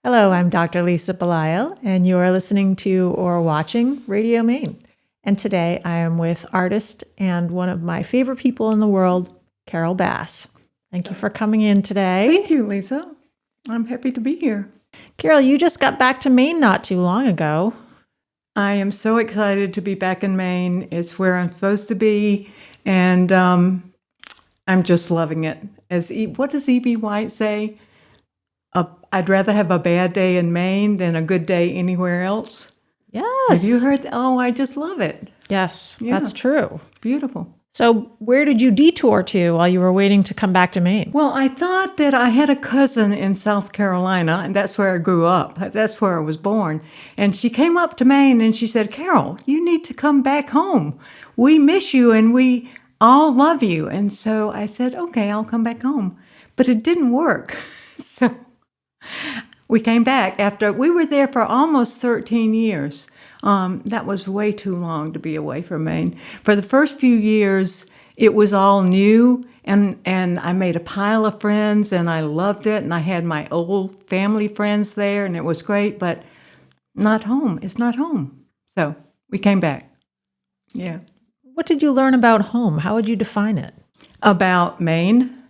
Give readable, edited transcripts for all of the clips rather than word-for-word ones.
Hello, I'm Dr. Lisa Belisle, and you are listening to or watching Radio Maine. And today I am with artist and one of my favorite people in the world, Carol Bass. Thank you for coming in today. Thank you, Lisa. I'm happy to be here. Carol, you just got back to Maine not too long ago. I am so excited to be back in Maine. It's where I'm supposed to be, and I'm just loving it. What does E.B. White say? I'd rather have a bad day in Maine than a good day anywhere else. Yes. Have you heard that? Oh, I just love it. Yes, Yeah. that's true. Beautiful. So where did you detour to while you were waiting to come back to Maine? Well, I thought that I had a cousin in South Carolina, and that's where I grew up. That's where I was born. And she came up to Maine and she said, Carol, you need to come back home. We miss you and we all love you. And so I said, okay, I'll come back home. But it didn't work. So we came back after we were there for almost 13 years. That was way too long to be away from Maine. For the first few years, it was all new, and I made a pile of friends, and I loved it, and I had my old family friends there, and it was great, but not home. It's not home. So we came back. Yeah. What did you learn about home? How would you define it? About Maine,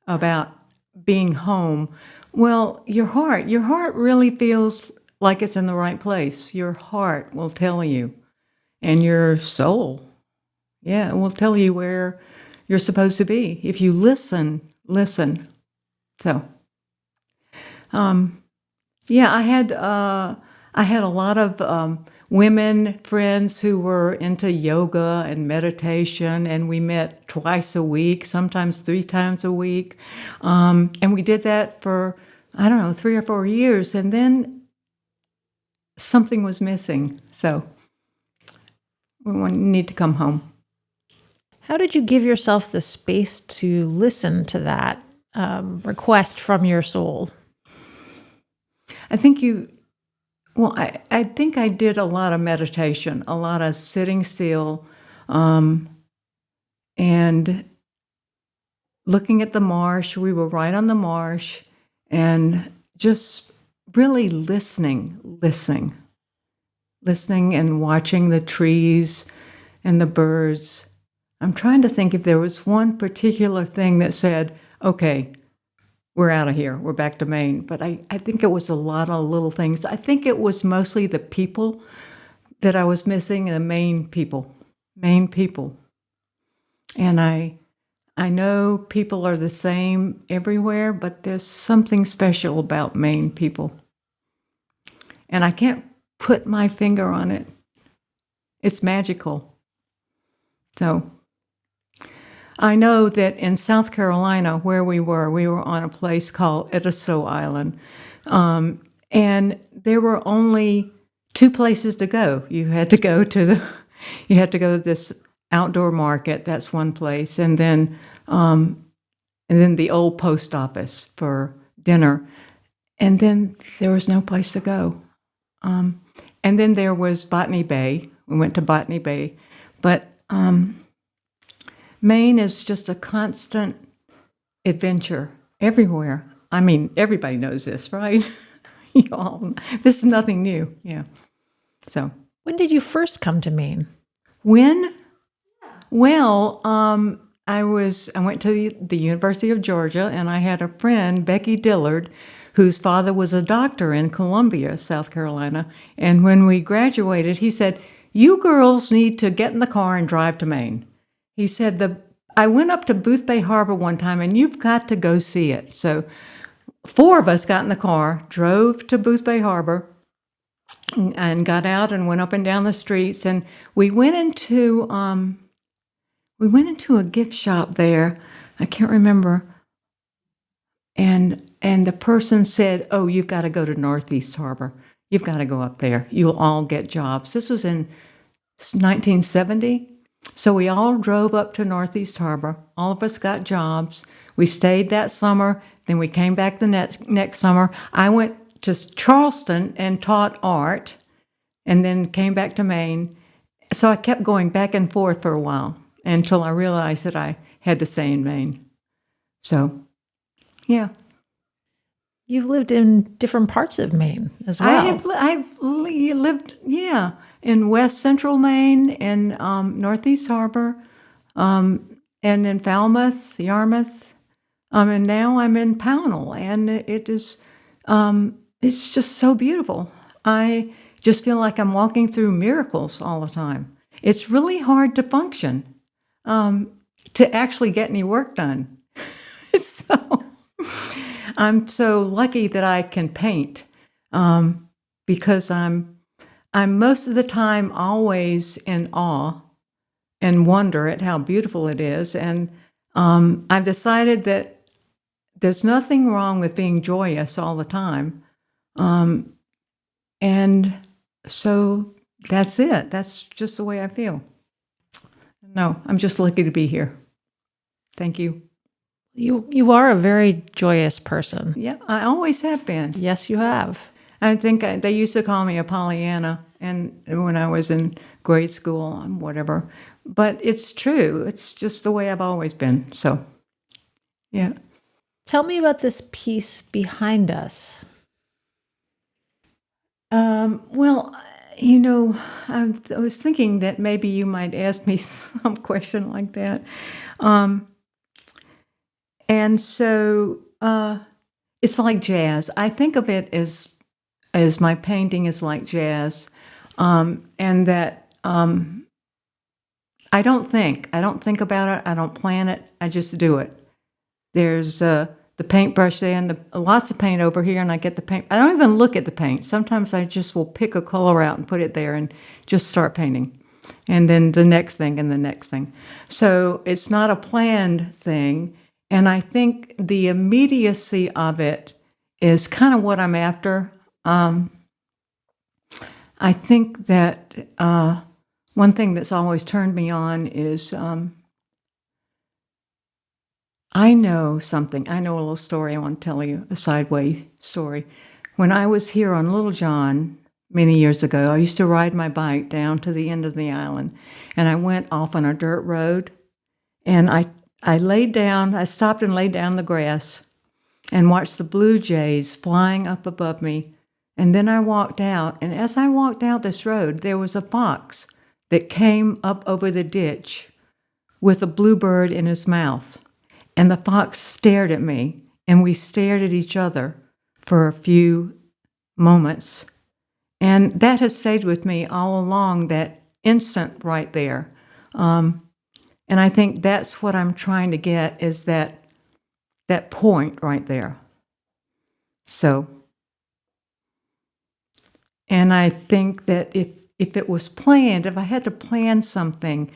about being home. Well, your heart really feels like it's in the right place. Your heart will tell you, and your soul, yeah, it will tell you where you're supposed to be if you listen. So, yeah, I had a lot of women friends who were into yoga and meditation, and we met twice a week, sometimes 3 times a week, and we did that for 3 or 4 years, and then something was missing, so we need to come home. How did you give yourself the space to listen to that request from your soul? I think I think I did a lot of meditation, a lot of sitting still, and looking at the marsh. We were right on the marsh, and just really listening and watching the trees and the birds. I'm trying to think if there was one particular thing that said, okay, we're out of here, we're back to Maine. But I think it was a lot of little things. I think it was mostly the people that I was missing, the Maine people. And I know people are the same everywhere, but there's something special about Maine people. And I can't put my finger on it. It's magical. So I know that in South Carolina, where we were on a place called Edisto Island, and there were only 2 places to go. You had to go to this outdoor market. That's one place, and then the old post office for dinner, and then there was no place to go. And then there was Botany Bay. We went to Botany Bay, but Maine is just a constant adventure everywhere. I mean, everybody knows this, right? This is nothing new. Yeah. So, When did you first come to Maine? when? Well, I went to the University of Georgia, and I had a friend, Becky Dillard, whose father was a doctor in Columbia, South Carolina. And when we graduated, he said, "You girls need to get in the car and drive to Maine." He said, I went up to Booth Bay Harbor one time, and you've got to go see it. So 4 of us got in the car, drove to Booth Bay Harbor, and got out and went up and down the streets. And we went into a gift shop there. I can't remember. And the person said, "Oh, you've got to go to Northeast Harbor. You've got to go up there. You'll all get jobs." This was in 1970. So we all drove up to Northeast Harbor. All of us got jobs. We stayed that summer. Then we came back the next summer. I went to Charleston and taught art, and then came back to Maine. So I kept going back and forth for a while until I realized that I had to stay in Maine. So, yeah. You've lived in different parts of Maine as well. I've lived, in West Central Maine, in Northeast Harbor, and in Falmouth, Yarmouth, and now I'm in Pownal, and it is, it's just so beautiful. I just feel like I'm walking through miracles all the time. It's really hard to function, to actually get any work done. So I'm so lucky that I can paint, because I'm most of the time always in awe and wonder at how beautiful it is. And I've decided that there's nothing wrong with being joyous all the time. And so that's it. That's just the way I feel. No, I'm just lucky to be here. Thank you. You are a very joyous person. Yeah, I always have been. Yes, you have. I think they used to call me a Pollyanna, and when I was in grade school and whatever. But it's true. It's just the way I've always been. So, yeah. Tell me about this piece behind us. Well, I was thinking that maybe you might ask me some question like that. And so it's like jazz. I think of it as my painting is like jazz, and that I don't think about it. I don't plan it. I just do it. There's the paintbrush there, and lots of paint over here, and I get the paint. I don't even look at the paint. Sometimes I just will pick a color out and put it there and just start painting. And then the next thing and the next thing. So it's not a planned thing. And I think the immediacy of it is kind of what I'm after. I think that one thing that's always turned me on is I know something. I know a little story I want to tell you, a sideway story. When I was here on Little John many years ago, I used to ride my bike down to the end of the island, and I went off on a dirt road, and I laid down, I stopped and laid down in the grass and watched the blue jays flying up above me. And then I walked out, and as I walked out this road, there was a fox that came up over the ditch with a bluebird in his mouth. And the fox stared at me, and we stared at each other for a few moments. And that has stayed with me all along, that instant right there. And I think that's what I'm trying to get, is that point right there. So, and I think that if it was planned, if I had to plan something,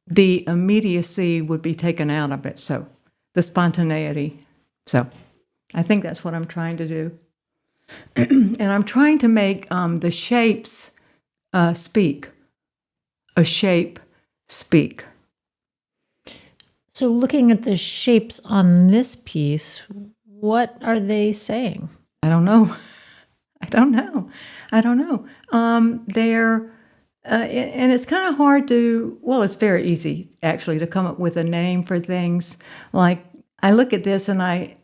the immediacy would be taken out of it. So, the spontaneity. So, I think that's what I'm trying to do. And I'm trying to make the shapes speak. A shape speak. So looking at the shapes on this piece, what are they saying? I don't know. They're, and it's kind of hard to, well, it's very easy, actually, to come up with a name for things. Like, I look at this and I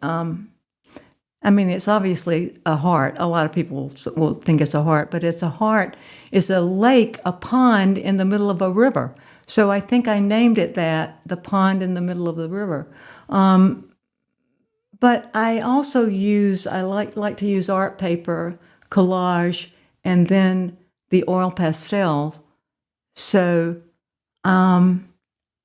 mean, it's obviously a heart. A lot of people will think it's a heart, but it's a heart. It's a lake, a pond in the middle of a river. So I think I named it that, the pond in the middle of the river. But I also I like to use art paper, collage, and then the oil pastel. So, and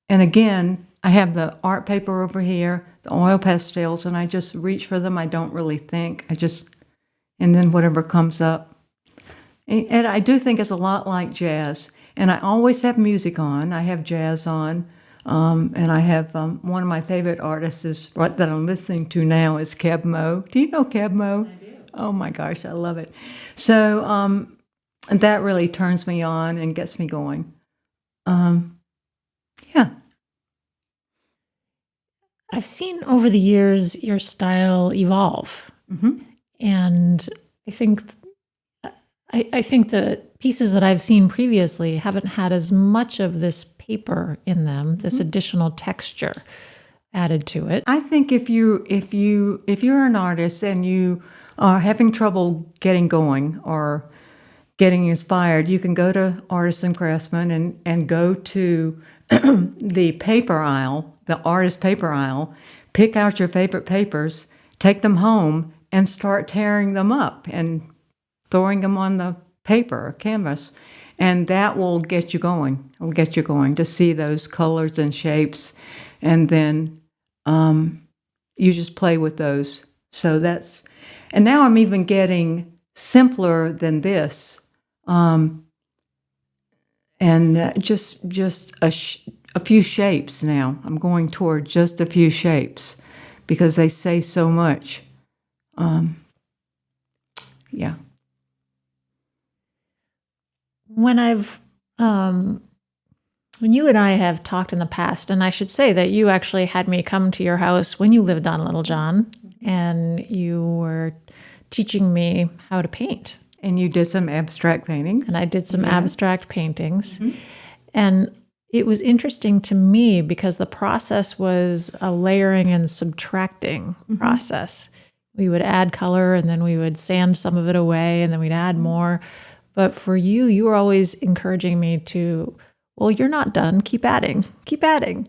again, I have the art paper over here, the oil pastels, and I just reach for them. I don't really think. And then whatever comes up. And I do think it's a lot like jazz. And I always have music on. I have jazz on. And I have one of my favorite artists that I'm listening to now is Keb Mo. Do you know Keb Mo? I do. Oh my gosh, I love it. So that really turns me on and gets me going. Yeah. I've seen over the years your style evolve. Mm-hmm. And I think the pieces that I've seen previously haven't had as much of this paper in them, this additional texture. added to it. I think if you're an artist and you are having trouble getting going or getting inspired, you can go to Artists and Craftsmen and go to the paper aisle, the artist paper aisle, pick out your favorite papers, take them home, and start tearing them up and throwing them on the paper or canvas. And that will get you going. It'll get you going to see those colors and shapes. And then you just play with those. So and now I'm even getting simpler than this. And just a few shapes now. I'm going toward just a few shapes because they say so much. Yeah. When you and I have talked in the past, and I should say that you actually had me come to your house when you lived on Little John, and you were teaching me how to paint. And you did some abstract paintings. And I did some abstract paintings. Mm-hmm. And it was interesting to me because the process was a layering and subtracting process. We would add color, and then we would sand some of it away, and then we'd add more. But for you, you were always encouraging me to, well, you're not done. Keep adding. Keep adding.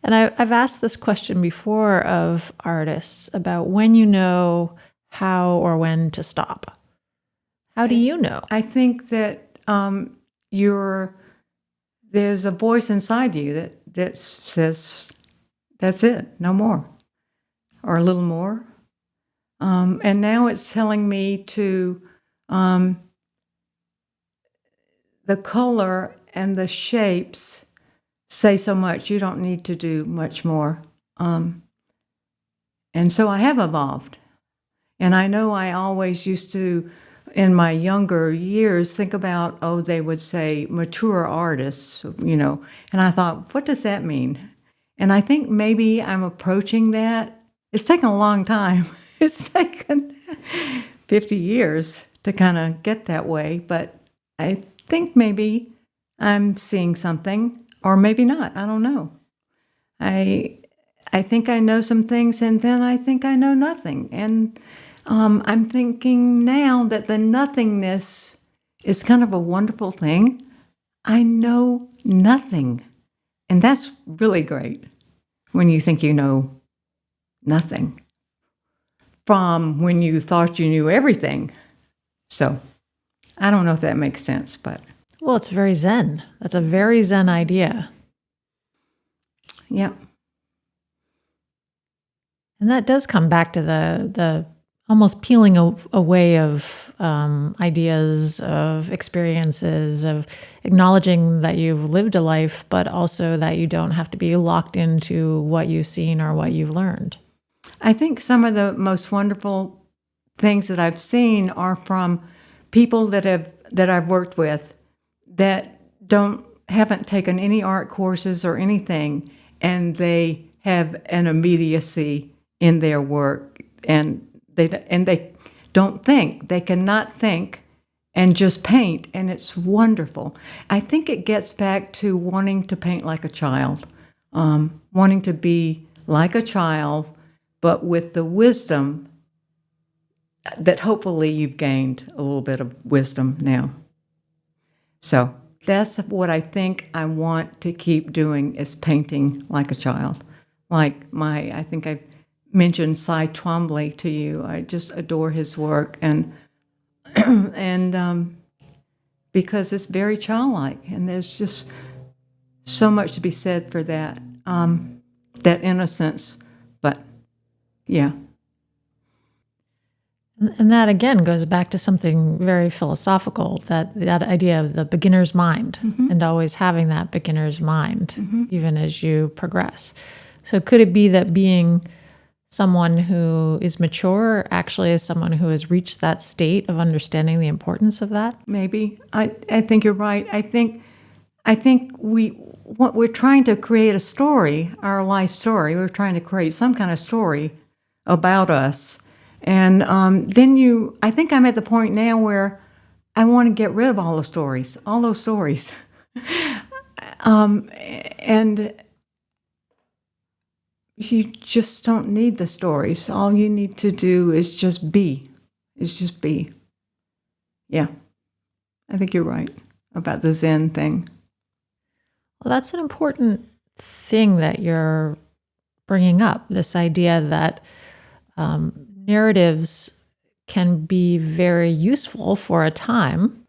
And I've asked this question before of artists about when you know how or when to stop. How do you know? I think that there's a voice inside you that says, that's it, no more, or a little more. And now it's telling me to, the color and the shapes say so much. You don't need to do much more. And so I have evolved. And I know I always used to, in my younger years, think about, they would say mature artists, and I thought, what does that mean? And I think maybe I'm approaching that. It's taken a long time. It's taken 50 years to kind of get that way, but I think maybe I'm seeing something, or maybe not. I don't know. I think I know some things, and then I think I know nothing. And I'm thinking now that the nothingness is kind of a wonderful thing. I know nothing. And that's really great when you think you know nothing from when you thought you knew everything. So I don't know if that makes sense, but. Well, it's very Zen. That's a very Zen idea. Yeah. And that does come back to the almost peeling away of ideas, of experiences, of acknowledging that you've lived a life, but also that you don't have to be locked into what you've seen or what you've learned. I think some of the most wonderful things that I've seen are from people that I've worked with that haven't taken any art courses or anything, and they have an immediacy in their work, and they don't think. They cannot think and just paint, and it's wonderful. I think it gets back to wanting to paint like a child, wanting to be like a child, but with the wisdom that hopefully you've gained a little bit of wisdom now. So that's what I think I want to keep doing, is painting like a child. Like I think I've mentioned Cy Twombly to you. I just adore his work, and because it's very childlike, and there's just so much to be said for that, that innocence. But yeah. And that, again, goes back to something very philosophical, that idea of the beginner's mind, and always having that beginner's mind, even as you progress. So could it be that being someone who is mature actually is someone who has reached that state of understanding the importance of that? Maybe. I think you're right. I think we're trying to create a story, our life story. We're trying to create some kind of story about us. And then I think I'm at the point now where I want to get rid of all those stories. And you just don't need the stories. All you need to do is just be. Yeah, I think you're right about the Zen thing. Well, that's an important thing that you're bringing up, this idea that narratives can be very useful for a time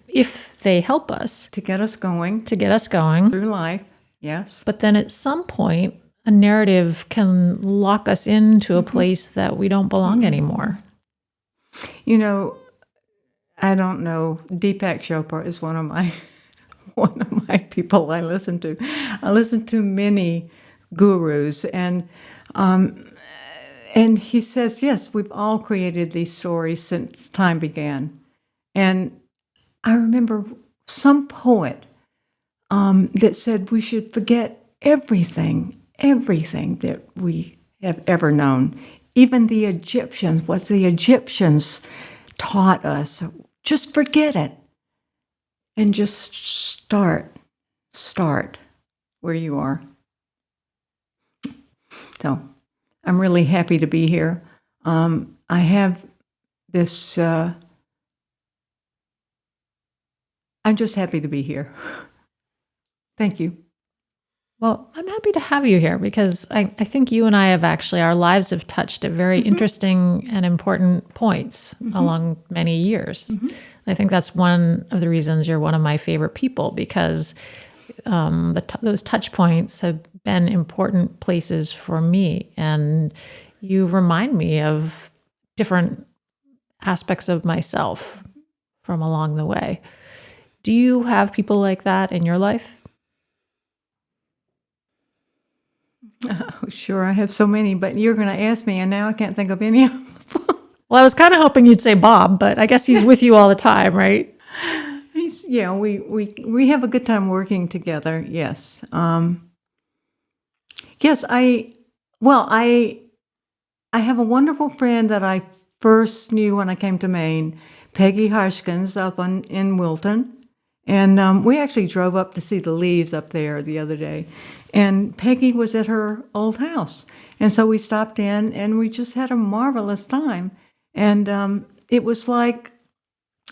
if they help us To get us going through life, yes. But then at some point, a narrative can lock us into a place that we don't belong anymore. You know, I don't know. Deepak Chopra is one of my people I listen to. I listen to many gurus, and he says, yes, we've all created these stories since time began. And I remember some poet that said we should forget everything that we have ever known. Even the Egyptians, what the Egyptians taught us, just forget it. And just start where you are. So I'm really happy to be here. I have this, I'm just happy to be here. Thank you. Well, I'm happy to have you here because I think you and I have actually, our lives have touched at very interesting and important points along many years. I think that's one of the reasons you're one of my favorite people, because those touch points have been important places for me. And you remind me of different aspects of myself from along the way. Do you have people like that in your life? Oh, sure, I have so many, but you're going to ask me, and now I can't think of any of them. Well, I was kind of hoping you'd say Bob, but I guess he's with you all the time, right? We have a good time working together. Yes. Yes, I have a wonderful friend that I first knew when I came to Maine, Peggy Harshkins, up in Wilton. And we actually drove up to see the leaves up there the other day. And Peggy was at her old house. And so we stopped in, and we just had a marvelous time. And it was like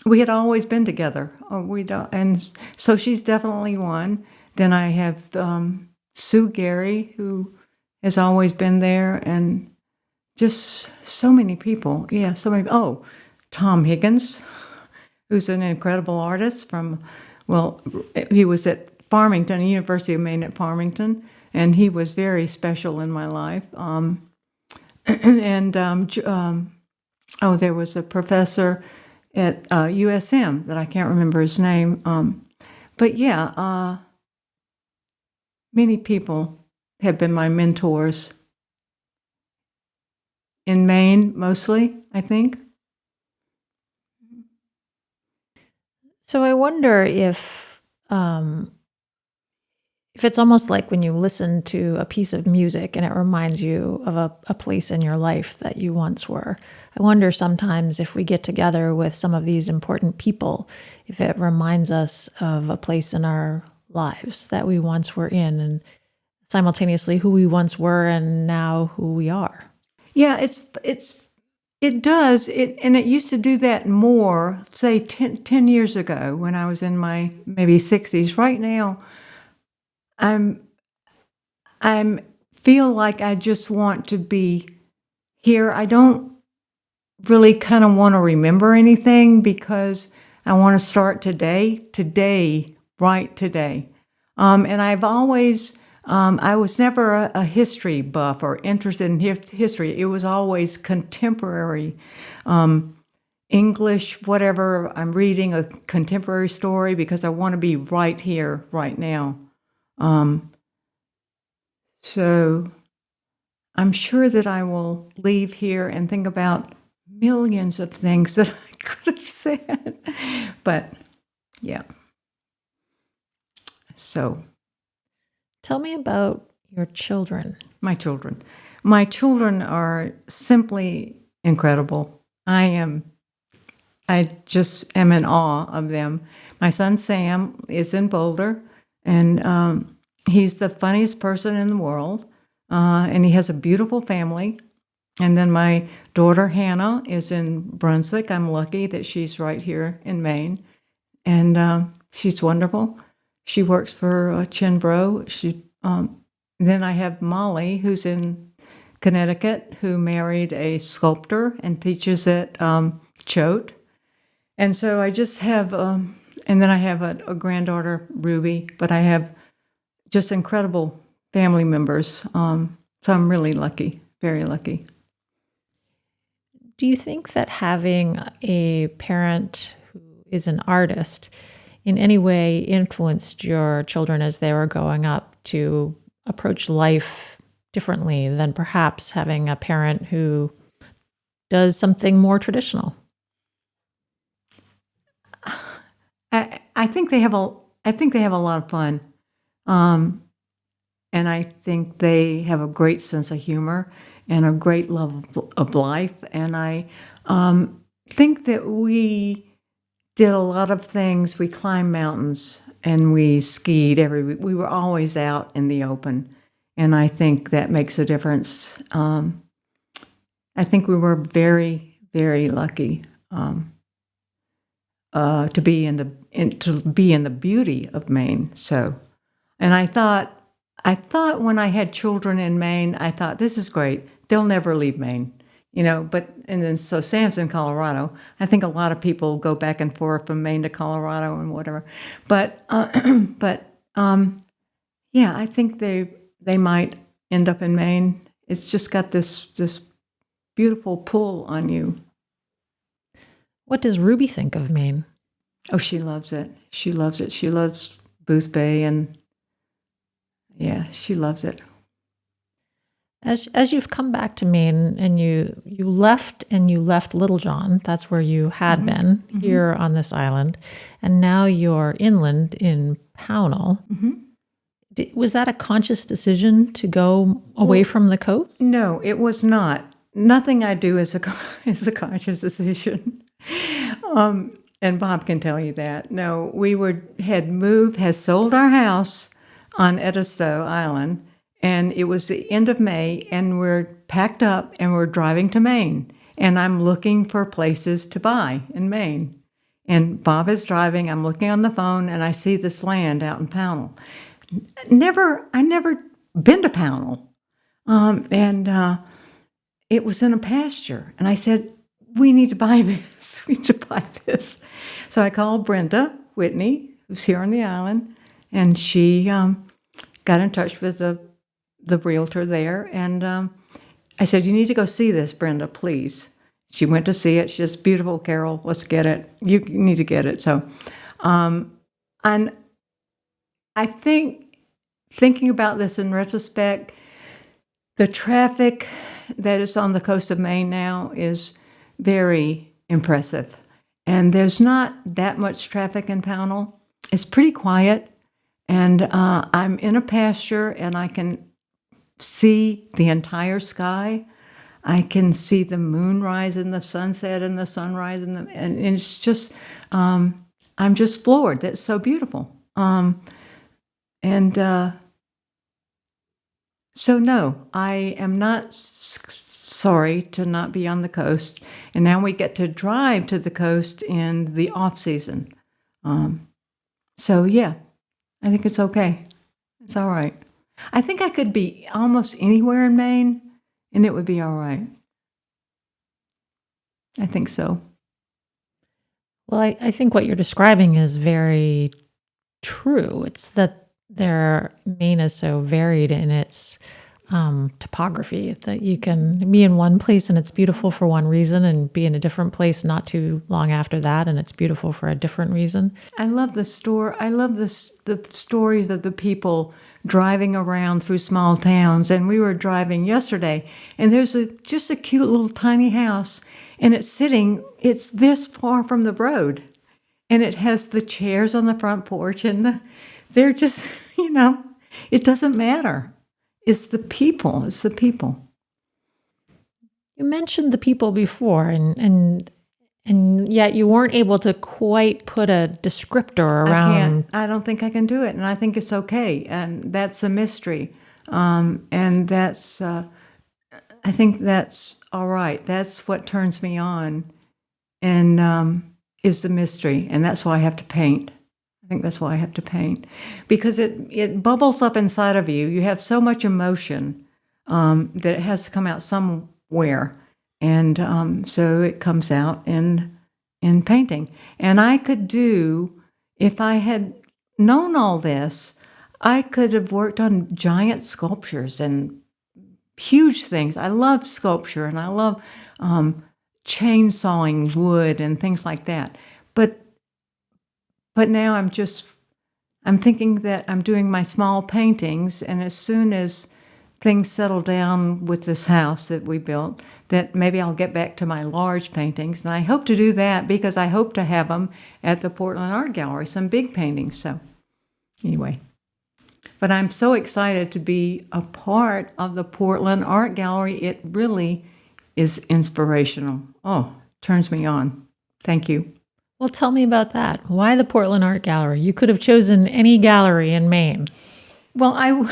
we had always been together. And so she's definitely one. Then I have Sue Gary, who has always been there, and just so many people. Yeah, so many. Oh, Tom Higgins, who's an incredible artist he was at Farmington, University of Maine at Farmington, and he was very special in my life. There was a professor at USM that I can't remember his name. But yeah, many people have been my mentors. In Maine, mostly, I think. So I wonder if it's almost like when you listen to a piece of music and it reminds you of a place in your life that you once were. I wonder sometimes if we get together with some of these important people, if it reminds us of a place in our lives that we once were in, and simultaneously who we once were and now who we are. Yeah, it does. And it used to do that more, say, 10 years ago when I was in my maybe 60s. Right now, I feel like I just want to be here. I don't really kind of want to remember anything because I want to start today, right today. And I've always, I was never a history buff or interested in history. It was always contemporary, English, whatever. I'm reading a contemporary story because I want to be right here, right now. So I'm sure that I will leave here and think about millions of things that I could have said. But yeah. So tell me about your children. My children. My children are simply incredible. I just am in awe of them. My son Sam is in Boulder, and he's the funniest person in the world. and he has a beautiful family. And then my daughter, Hannah, is in Brunswick. I'm lucky that she's right here in Maine. And she's wonderful. She works for Chinbro. Then I have Molly, who's in Connecticut, who married a sculptor and teaches at Choate. And so I just have, and then I have a granddaughter, Ruby, but I have just incredible family members. So I'm really lucky, very lucky. Do you think that having a parent who is an artist in any way influenced your children as they were growing up to approach life differently than perhaps having a parent who does something more traditional? I think they have a lot of fun, and I think they have a great sense of humor and a great love of life. And I think that we did a lot of things. We climbed mountains and we skied every week. We were always out in the open, and I think that makes a difference. I think we were very, very lucky to be in the beauty of Maine. So, and I thought when I had children in Maine, I thought, this is great. They'll never leave Maine, and then so Sam's in Colorado. I think a lot of people go back and forth from Maine to Colorado and whatever. But yeah, I think they might end up in Maine. It's just got this beautiful pull on you. What does Ruby think of Maine? Oh, she loves it. She loves it. She loves Booth Bay, and yeah, she loves it. As you've come back to Maine and you left Little John, that's where you had been, here on this island, and now you're inland in Pownal. Was that a conscious decision to go away from the coast? No, it was not. Nothing I do is a conscious decision. And Bob can tell you that. No, we had sold our house on Edisto Island, and it was the end of May, and we're packed up and we're driving to Maine. And I'm looking for places to buy in Maine. And Bob is driving, I'm looking on the phone, and I see this land out in Pownal. I never been to Pownal. It was in a pasture. And I said, we need to buy this. We need to buy this. So I called Brenda Whitney, who's here on the island, and she got in touch with the realtor there. And I said, you need to go see this, Brenda, please. She went to see it. She says, beautiful, Carol, let's get it. You need to get it. So, and I think, thinking about this in retrospect, the traffic that is on the coast of Maine now is very impressive. And there's not that much traffic in Pownal. It's pretty quiet. And I'm in a pasture, and I can see the entire sky. I can see the moonrise and the sunset and the sunrise, and it's just, I'm just floored. That's so beautiful. So no, I am not sorry to not be on the coast. And now we get to drive to the coast in the off season. So yeah, I think it's okay. It's all right. I think I could be almost anywhere in Maine, and it would be all right. I think so. Well, I think what you're describing is very true. It's that Maine is so varied in its topography that you can be in one place and it's beautiful for one reason, and be in a different place not too long after that and it's beautiful for a different reason. I love the stories of the people driving around through small towns. And we were driving yesterday, and there's just a cute little tiny house, and it's this far from the road, and it has the chairs on the front porch, and they're just, it doesn't matter. It's the people. It's the people. You mentioned the people before, and yet you weren't able to quite put a descriptor around. I don't think I can do it, and I think it's okay. And that's a mystery. And that's, I think that's all right. That's what turns me on, and is the mystery. And that's why I have to paint. I think that's why I have to paint, because it bubbles up inside of you. You have so much emotion that it has to come out somewhere, and so it comes out in painting. And I could do, if I had known all this, I could have worked on giant sculptures and huge things. I love sculpture, and I love chainsawing wood and things like that. But now I'm thinking that I'm doing my small paintings, and as soon as things settle down with this house that we built, that maybe I'll get back to my large paintings. And I hope to do that because I hope to have them at the Portland Art Gallery, some big paintings. So anyway, but I'm so excited to be a part of the Portland Art Gallery. It really is inspirational. Oh, turns me on. Thank you. Well, tell me about that. Why the Portland Art Gallery? You could have chosen any gallery in Maine. Well,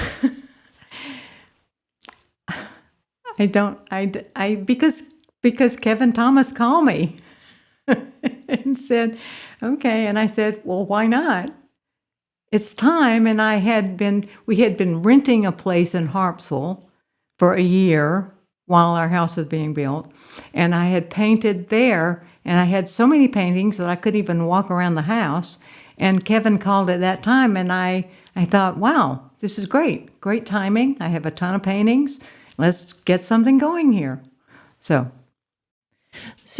because Kevin Thomas called me and said, okay. And I said, well, why not? It's time. And we had been renting a place in Harpswell for a year while our house was being built. And I had painted there, and I had so many paintings that I couldn't even walk around the house. And Kevin called at that time, and I thought, wow, this is great. Great timing. I have a ton of paintings. Let's get something going here. So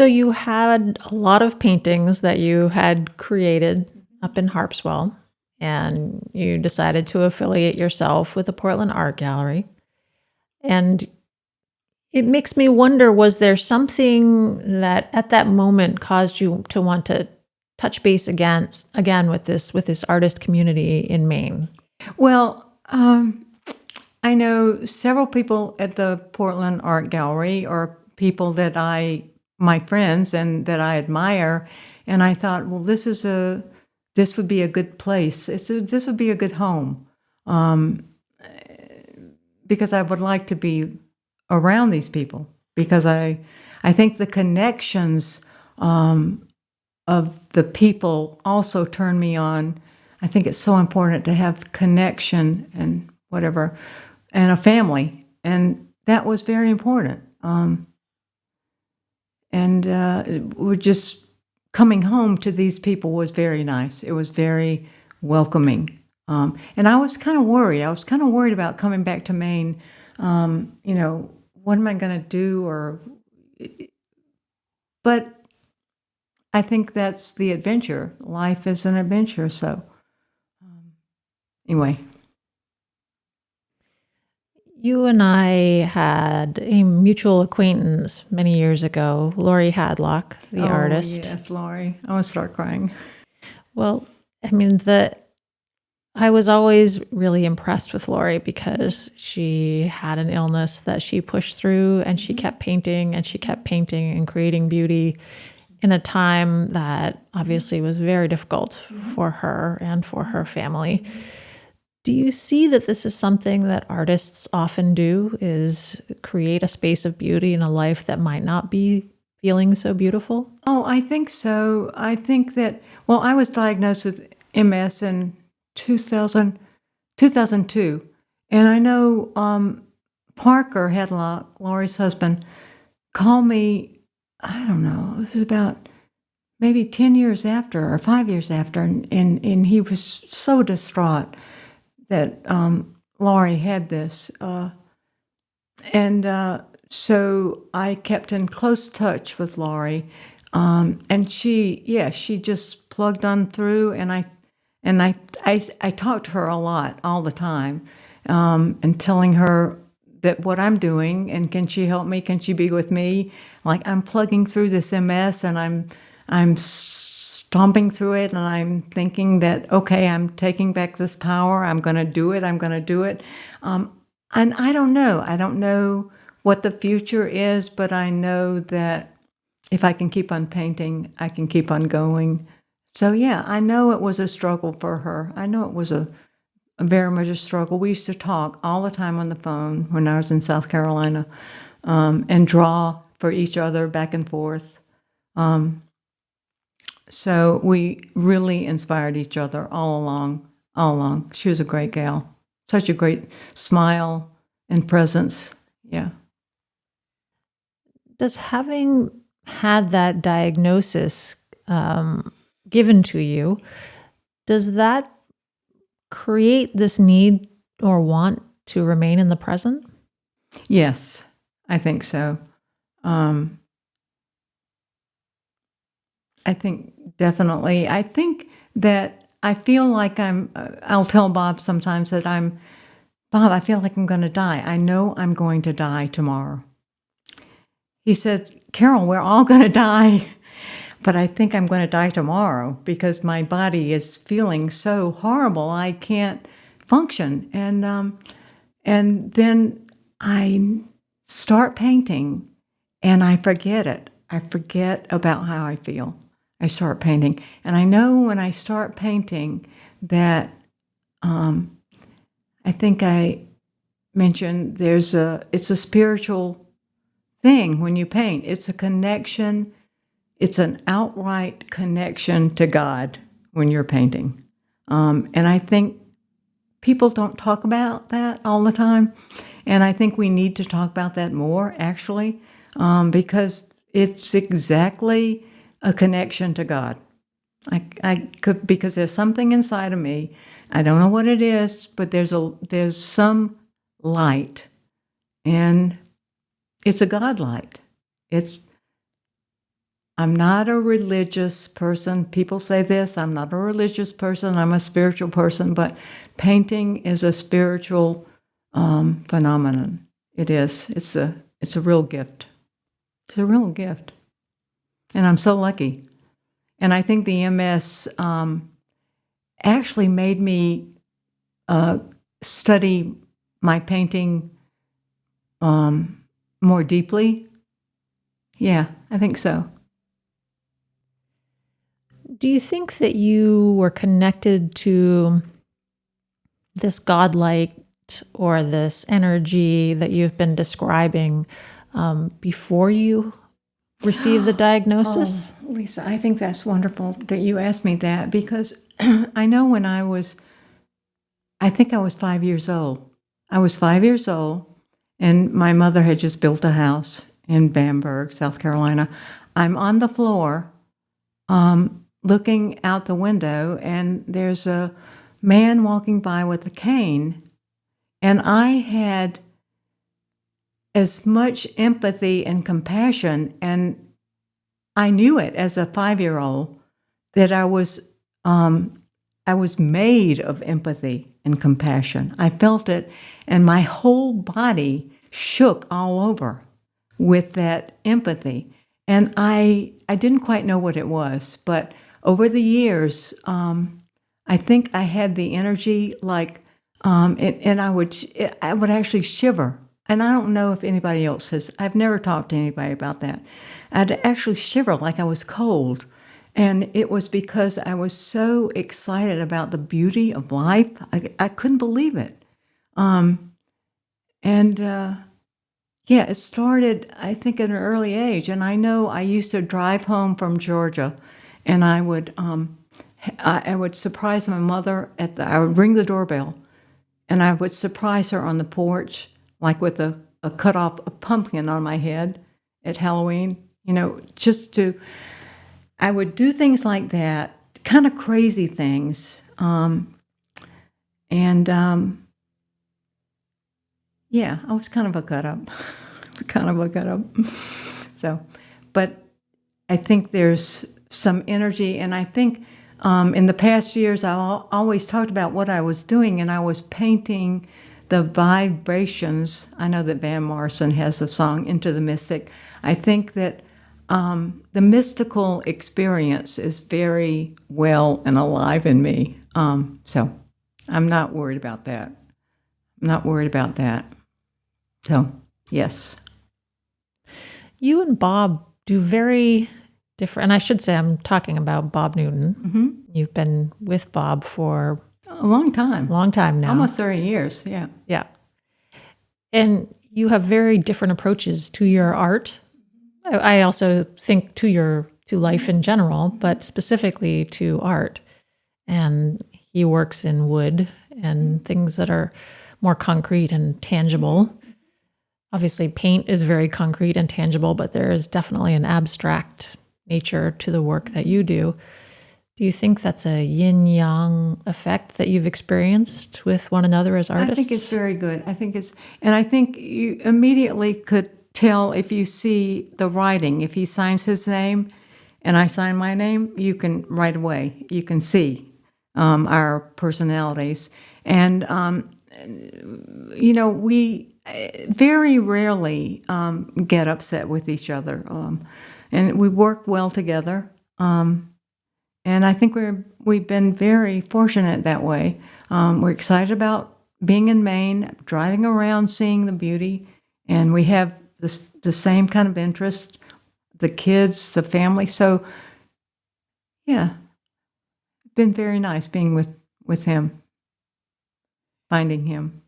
you had a lot of paintings that you had created up in Harpswell, and you decided to affiliate yourself with the Portland Art Gallery. And it makes me wonder, was there something that at that moment caused you to want to touch base again with this artist community in Maine? Well, I know several people at the Portland Art Gallery, or people that my friends and that I admire, and I thought, well, this would be a good place. This would be a good home, because I would like to be around these people, because I think the connections of the people also turn me on. I think it's so important to have connection and whatever, and a family, and that was very important. We're just coming home to these people was very nice. It was very welcoming, and I was kind of worried. I was kind of worried about coming back to Maine. What am I going to do? But I think that's the adventure. Life is an adventure. So anyway. You and I had a mutual acquaintance many years ago, Lori Hadlock, the artist. Yes, Lori. I want to start crying. Well, I mean, I was always really impressed with Lori because she had an illness that she pushed through, and she kept painting and creating beauty in a time that obviously was very difficult for her and for her family. Do you see that this is something that artists often do, is create a space of beauty in a life that might not be feeling so beautiful? Oh, I think so. I think that, well, I was diagnosed with MS in 2002. And I know Parker Hadlock, Lori's husband, called me, I don't know, it was about maybe 10 years after or 5 years after. And he was so distraught that Lori had this. So I kept in close touch with Lori. And she just plugged on through, and I talked to her a lot, all the time, and telling her that what I'm doing, and can she help me? Can she be with me? Like, I'm plugging through this MS, and I'm stomping through it, and I'm thinking that, okay, I'm taking back this power. I'm going to do it. And I don't know what the future is, but I know that if I can keep on painting, I can keep on going. So yeah, I know it was a struggle for her. I know it was a very much a struggle. We used to talk all the time on the phone when I was in South Carolina, and draw for each other back and forth. So we really inspired each other all along. She was a great gal. Such a great smile and presence. Yeah. Does having had that diagnosis given to you, does that create this need or want to remain in the present? Yes, I think so. I think definitely. I think that I feel like I'll tell Bob sometimes that Bob, I feel like I'm going to die. I know I'm going to die tomorrow. He said, Carol, we're all going to die, but I think I'm going to die tomorrow because my body is feeling so horrible. I can't function. And then I start painting and I forget it. I forget about how I feel. I start painting. And I know when I start painting that I think I mentioned it's a spiritual thing when you paint. It's a connection. It's an outright connection to God when you're painting. And I think people don't talk about that all the time. And I think we need to talk about that more, actually, because it's exactly a connection to God. Because there's something inside of me. I don't know what it is, but there's some light, and it's a God light. I'm not a religious person. People say this. I'm not a religious person. I'm a spiritual person. But painting is a spiritual phenomenon. It is. It's a real gift. It's a real gift. And I'm so lucky. And I think the MS actually made me study my painting more deeply. Yeah, I think so. Do you think that you were connected to this godlight or this energy that you've been describing before you received the diagnosis? Oh, Lisa, I think that's wonderful that you asked me that, because I know when I think I was 5 years old. I was 5 years old, and my mother had just built a house in Bamberg, South Carolina. I'm on the floor looking out the window, and there's a man walking by with a cane, and I had as much empathy and compassion, and I knew it as a 5-year-old that I was made of empathy and compassion. I felt it, and my whole body shook all over with that empathy. And I didn't quite know what it was, but over the years, I think I had the energy and I would actually shiver. And I don't know if anybody else has. I've never talked to anybody about that. I'd actually shiver like I was cold. And it was because I was so excited about the beauty of life. I couldn't believe it. Yeah, it started, I think, at an early age. And I know I used to drive home from Georgia, and I would surprise my mother I would ring the doorbell, and I would surprise her on the porch, like with a cut off a pumpkin on my head at Halloween. I would do things like that, kind of crazy things. Yeah, I was kind of a cut up. So, but I think there's some energy, and I think in the past years I always talked about what I was doing, and I was painting the vibrations. I know that Van Morrison has the song Into the Mystic. I think that the mystical experience is very well and alive in me. So I'm not worried about that. So, yes. You and Bob do very different, and I should say I'm talking about Bob Newton. Mm-hmm. You've been with Bob for A long time. Long time now. Almost 30 years, yeah. Yeah. And you have very different approaches to your art. I also think to life in general, but specifically to art. And he works in wood and things that are more concrete and tangible. Obviously, paint is very concrete and tangible, but there is definitely an abstract nature to the work that you do. Do you think that's a yin-yang effect that you've experienced with one another as artists? I think it's very good. I think you immediately could tell if you see the writing. If he signs his name and I sign my name, you can right away, you can see our personalities. And, we very rarely get upset with each other. And we work well together. And I think we've been very fortunate that way. We're excited about being in Maine, driving around, seeing the beauty, and we have the same kind of interest, the kids, the family. So, yeah, it's been very nice being with him, finding him.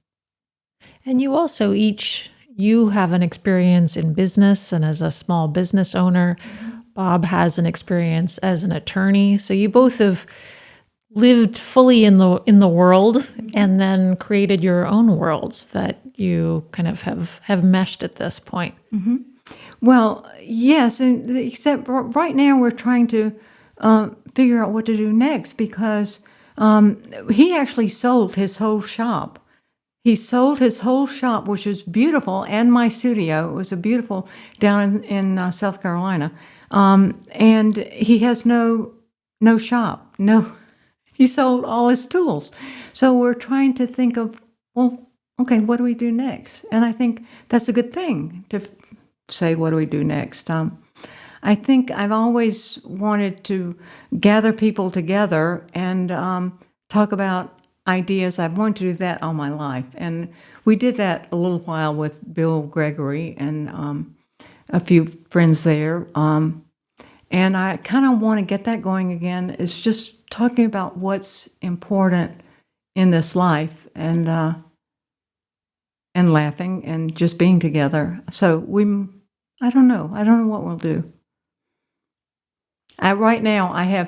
And you also you have an experience in business and as a small business owner. Bob has an experience as an attorney. So you both have lived fully in the world and then created your own worlds that you kind of have meshed at this point. Mm-hmm. Well, yes, and except right now we're trying to figure out what to do next because he actually sold his whole shop. He sold his whole shop, which was beautiful, and my studio. It was a beautiful down in South Carolina. And he has no shop. He sold all his tools. So we're trying to think of, well, okay, what do we do next? And I think that's a good thing to say, what do we do next? I think I've always wanted to gather people together and talk about ideas. I've wanted to do that all my life. And we did that a little while with Bill Gregory and a few friends there. And I kind of want to get that going again. It's just talking about what's important in this life and laughing and just being together. So I don't know what we'll do. Right now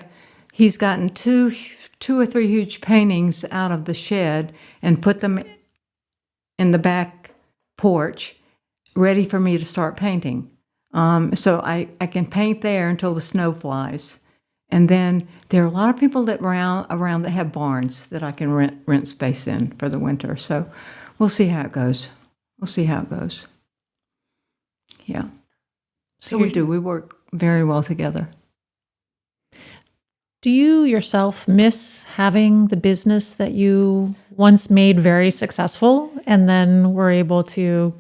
he's gotten two or three huge paintings out of the shed and put them in the back porch, ready for me to start painting. So I can paint there until the snow flies. And then there are a lot of people that around that have barns that I can rent space in for the winter. So we'll see how it goes. Yeah. So we work very well together. Do you yourself miss having the business that you once made very successful and then were able to?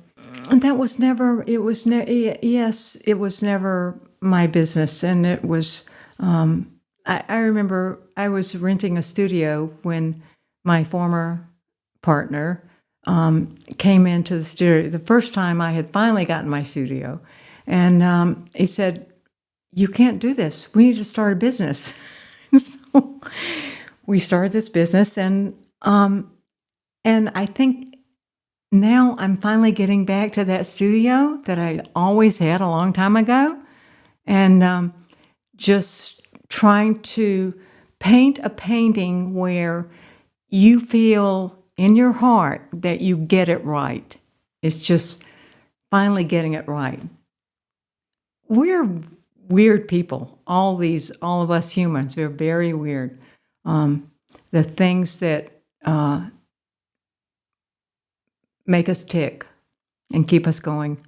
That was never, it was never my business. And it was, I remember I was renting a studio when my former partner came into the studio. The first time I had finally gotten my studio. And he said, "You can't do this. We need to start a business." So we started this business, and I think now I'm finally getting back to that studio that I always had a long time ago, and just trying to paint a painting where you feel in your heart that you get it right. It's just finally getting it right. We're weird people. All of us humans, we're very weird. The things that make us tick and keep us going.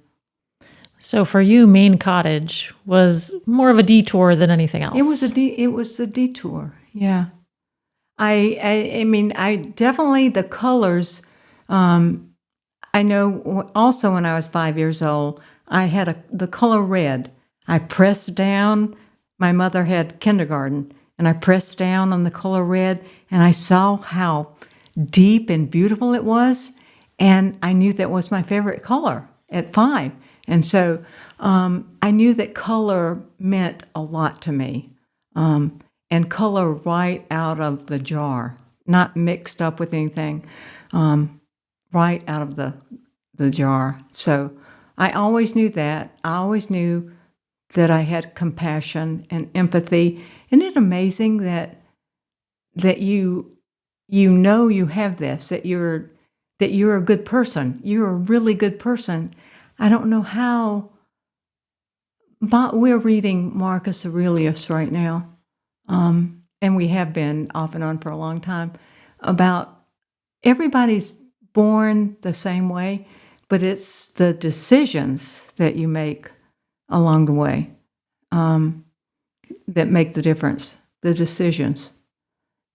So for you, Maine Cottage was more of a detour than anything else. It was a detour. Yeah. I mean, I definitely the colors. I know. Also, when I was 5 years old, I had the color red. I pressed down. My mother had kindergarten, and I pressed down on the color red, and I saw how deep and beautiful it was, and I knew that was my favorite color at 5. And so I knew that color meant a lot to me, and color right out of the jar. not mixed up with anything, right out of the jar. So I always knew that. I always knew that I had compassion and empathy. Isn't it amazing that you know you have this, that you're a good person. You're a really good person. I don't know how, but we're reading Marcus Aurelius right now, and we have been off and on for a long time, about everybody's born the same way, but it's the decisions that you make along the way that make the difference, the decisions.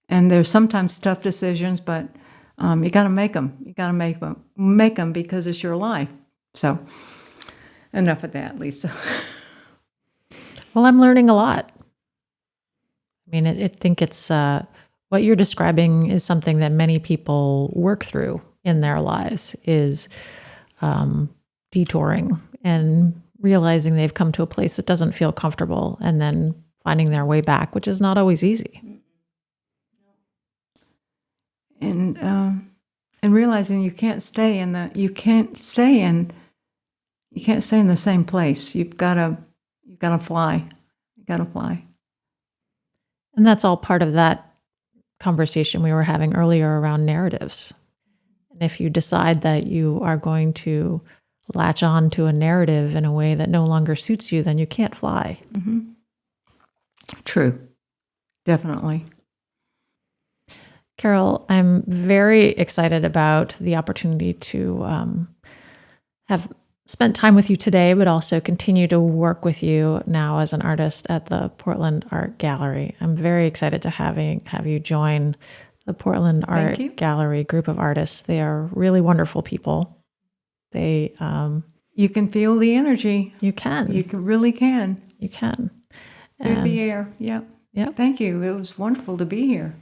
And there's sometimes tough decisions, but you got to make them. You got to make them because it's your life. So enough of that, Lisa. Well, I'm learning a lot. I mean, I think it's what you're describing is something that many people work through in their lives, is detouring and realizing they've come to a place that doesn't feel comfortable, and then finding their way back, which is not always easy. And realizing you can't stay in the same place. You've got to fly. You got to fly. And that's all part of that conversation we were having earlier around narratives. And if you decide that you are going to latch on to a narrative in a way that no longer suits you, then you can't fly. Mm-hmm. True. Definitely. Carol, I'm very excited about the opportunity to have spent time with you today, but also continue to work with you now as an artist at the Portland Art Gallery. I'm very excited to have you join the Portland Art Gallery group of artists. They are really wonderful people. They, you can feel the energy. You can. Really can. You can. Through the air. Yep. Yep. Thank you. It was wonderful to be here.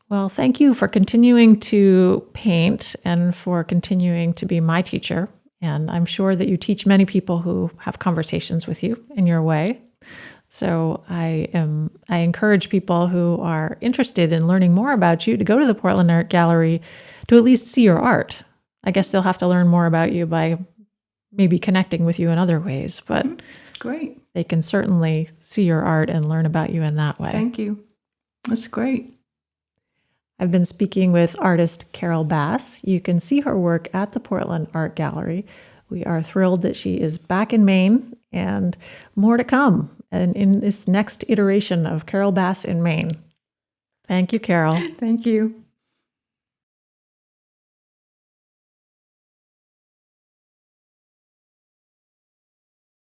Well, thank you for continuing to paint and for continuing to be my teacher. And I'm sure that you teach many people who have conversations with you in your way. So I encourage people who are interested in learning more about you to go to the Portland Art Gallery to at least see your art. I guess they'll have to learn more about you by maybe connecting with you in other ways, but great. They can certainly see your art and learn about you in that way. Thank you. That's great. I've been speaking with artist Carol Bass. You can see her work at the Portland Art Gallery. We are thrilled that she is back in Maine, and more to come and in this next iteration of Carol Bass in Maine. Thank you, Carol. Thank you.